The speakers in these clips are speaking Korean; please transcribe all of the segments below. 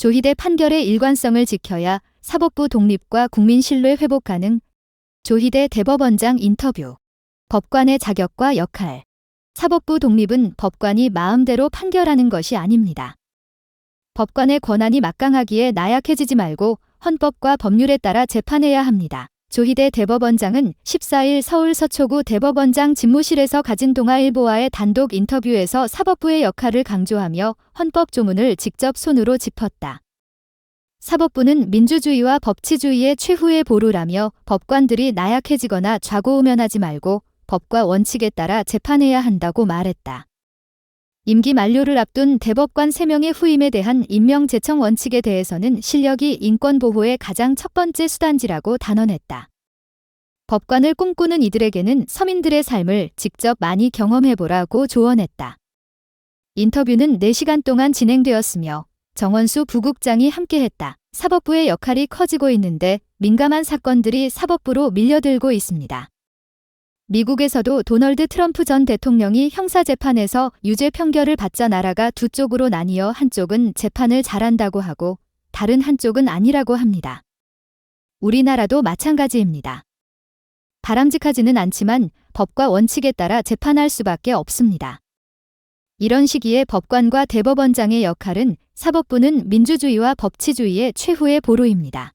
조희대 판결의 일관성을 지켜야 사법부 독립과 국민 신뢰 회복 가능. 조희대 대법원장 인터뷰. 법관의 자격과 역할. 사법부 독립은 법관이 마음대로 판결하는 것이 아닙니다. 법관의 권한이 막강하기에 나약해지지 말고 헌법과 법률에 따라 재판해야 합니다. 조희대 대법원장은 14일 서울 서초구 대법원장 집무실에서 가진 동아일보와의 단독 인터뷰에서 사법부의 역할을 강조하며 헌법 조문을 직접 손으로 짚었다. 사법부는 민주주의와 법치주의의 최후의 보루라며 법관들이 나약해지거나 좌고우면하지 말고 법과 원칙에 따라 재판해야 한다고 말했다. 임기 만료를 앞둔 대법관 3명의 후임에 대한 임명 제청 원칙에 대해서는 실력이 인권 보호의 가장 첫 번째 수단지라고 단언했다. 법관을 꿈꾸는 이들에게는 서민들의 삶을 직접 많이 경험해보라고 조언했다. 인터뷰는 4시간 동안 진행되었으며 정원수 부국장이 함께했다. 사법부의 역할이 커지고 있는데 민감한 사건들이 사법부로 밀려들고 있습니다. 미국에서도 도널드 트럼프 전 대통령이 형사재판에서 유죄 판결을 받자 나라가 두 쪽으로 나뉘어 한쪽은 재판을 잘한다고 하고 다른 한쪽은 아니라고 합니다. 우리나라도 마찬가지입니다. 바람직하지는 않지만 법과 원칙에 따라 재판할 수밖에 없습니다. 이런 시기에 법관과 대법원장의 역할은 사법부는 민주주의와 법치주의의 최후의 보루입니다.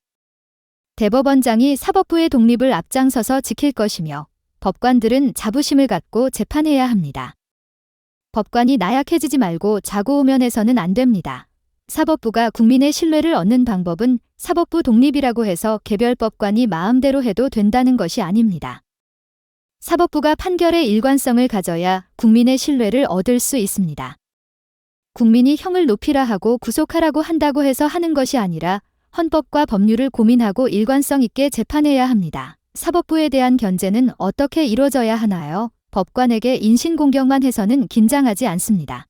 대법원장이 사법부의 독립을 앞장서서 지킬 것이며 법관들은 자부심을 갖고 재판해야 합니다. 법관이 나약해지지 말고 좌고우면해서는 안 됩니다. 사법부가 국민의 신뢰를 얻는 방법은 사법부 독립이라고 해서 개별 법관이 마음대로 해도 된다는 것이 아닙니다. 사법부가 판결의 일관성을 가져야 국민의 신뢰를 얻을 수 있습니다. 국민이 형을 높이라 하고 구속하라고 한다고 해서 하는 것이 아니라 헌법과 법률을 고민하고 일관성 있게 재판해야 합니다. 사법부에 대한 견제는 어떻게 이루어져야 하나요? 법관에게 인신공격만 해서는 긴장하지 않습니다.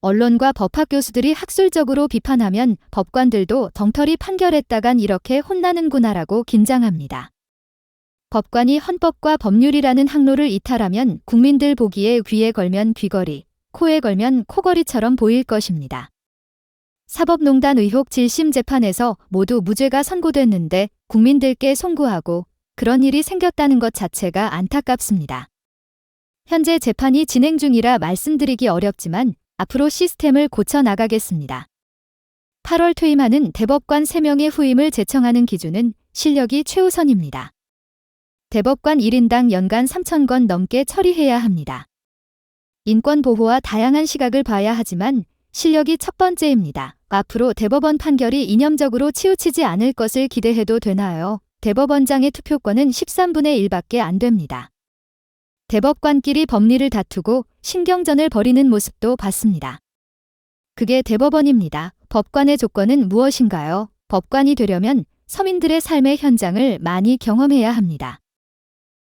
언론과 법학 교수들이 학술적으로 비판하면 법관들도 덩터리 판결했다간 이렇게 혼나는구나라고 긴장합니다. 법관이 헌법과 법률이라는 항로를 이탈하면 국민들 보기에 귀에 걸면 귀걸이, 코에 걸면 코걸이처럼 보일 것입니다. 사법농단 의혹 1심 재판에서 모두 무죄가 선고됐는데 국민들께 송구하고 그런 일이 생겼다는 것 자체가 안타깝습니다. 현재 재판이 진행 중이라 말씀드리기 어렵지만 앞으로 시스템을 고쳐 나가겠습니다. 8월 퇴임하는 대법관 3명의 후임을 제청하는 기준은 실력이 최우선입니다. 대법관 1인당 연간 3,000건 넘게 처리해야 합니다. 인권 보호와 다양한 시각을 봐야 하지만 실력이 첫 번째입니다. 앞으로 대법원 판결이 이념적으로 치우치지 않을 것을 기대해도 되나요? 대법원장의 투표권은 13분의 1밖에 안 됩니다. 대법관끼리 법리를 다투고 신경전을 벌이는 모습도 봤습니다. 그게 대법원입니다. 법관의 조건은 무엇인가요? 법관이 되려면 서민들의 삶의 현장을 많이 경험해야 합니다.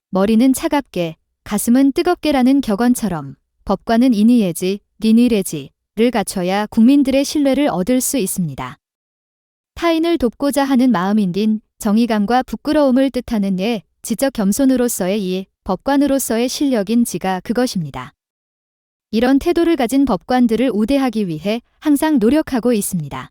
머리는 차갑게, 가슴은 뜨겁게라는 격언처럼 법관은 이니예지, 니니레지를 갖춰야 국민들의 신뢰를 얻을 수 있습니다. 타인을 돕고자 하는 마음인딘 정의감과 부끄러움을 뜻하는 예, 지적 겸손으로서의 이, 법관으로서의 실력인 지가 그것입니다. 이런 태도를 가진 법관들을 우대하기 위해 항상 노력하고 있습니다.